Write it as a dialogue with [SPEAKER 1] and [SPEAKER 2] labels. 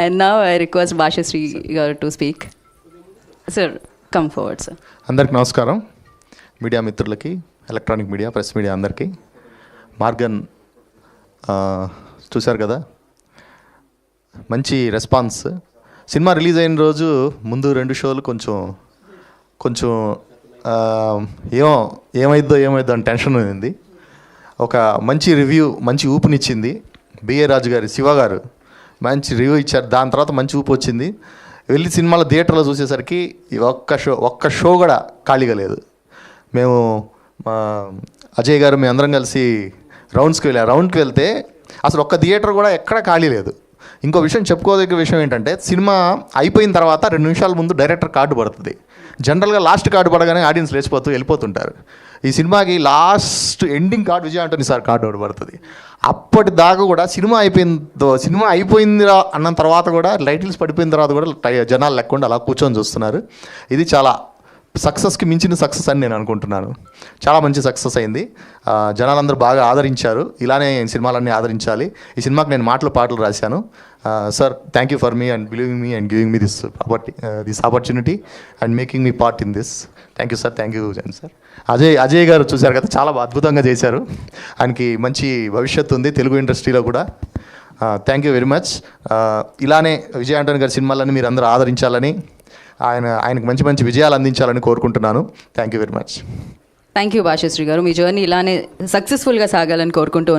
[SPEAKER 1] And now I request Bhashasri garu to speak. Sir, come forward, sir.
[SPEAKER 2] అందరికి నమస్కారం. Media మిత్రులకి, electronic media, press media అందరికీ. Morgan చూశారు కదా, మంచి రెస్పాన్స్. సినిమా రిలీజ్ అయిన రోజు ముందు 2 షోలు కొంచెం ఏమైద్దో అని టెన్షన్ ఉంది. ఒక మంచి రివ్యూ, మంచి ఊపునిచ్చింది. బిఏ రాజు గారు, శివ గారు మంచి రివ్యూ ఇచ్చారు. దాని తర్వాత మంచి ఊపు వచ్చింది. వెళ్ళి సినిమాలో థియేటర్లో చూసేసరికి ఒక్క షో కూడా ఖాళీగా లేదు. మేము అజయ్ గారు మేము అందరం కలిసి రౌండ్కి వెళ్తే అసలు ఒక్క థియేటర్ కూడా ఎక్కడ ఖాళీ లేదు. ఇంకో విషయం చెప్పుకోదగ్గ విషయం ఏంటంటే, సినిమా అయిపోయిన తర్వాత 2 నిమిషాల ముందు డైరెక్టర్ కార్డు పడుతుంది. జనరల్గా లాస్ట్ కార్డు పడగానే ఆడియన్స్ వెళ్ళిపోతుంటారు. ఈ సినిమాకి last ending card Vijay Antony sir card ఒకటి పడుతుంది. అప్పటిదాకా కూడా సినిమా అయిపోయిందిరా అన్న తర్వాత కూడా, లైటిల్స్ పడిపోయిన తర్వాత కూడా జనాలు లేకుండా అలా కూర్చొని చూస్తున్నారు. ఇది చాలా సక్సెస్కి మించిన సక్సెస్ అని నేను అనుకుంటున్నాను. చాలా మంచి సక్సెస్ అయింది. జనాలందరూ బాగా ఆదరించారు. ఇలానే సినిమాలన్నీ ఆదరించాలి. ఈ సినిమాకి నేను పాటలు రాశాను. Sir, thank you for me and believing me and giving me this opportunity and making me part in this. Thank you sir, thank you sir. Ajay గారు చూశారు కదా, చాలా అద్భుతంగా చేశారు. ఆయనకి మంచి భవిష్యత్తు ఉంది తెలుగు ఇండస్ట్రీలో కూడా. Thank you very much. ఇలానే విజయ్ ఆంటోనీ గారి సినిమాలన్నీ మీరు అందరూ ఆదరించాలని, ఆయనకు మంచి విజయాలు అందించాలని కోరుకుంటున్నాను. Thank you very much.
[SPEAKER 1] Thank you Bhashasri గారు. మీ జర్నీ ఇలానే సక్సెస్ఫుల్గా సాగాలని కోరుకుంటూ ఉన్నాను.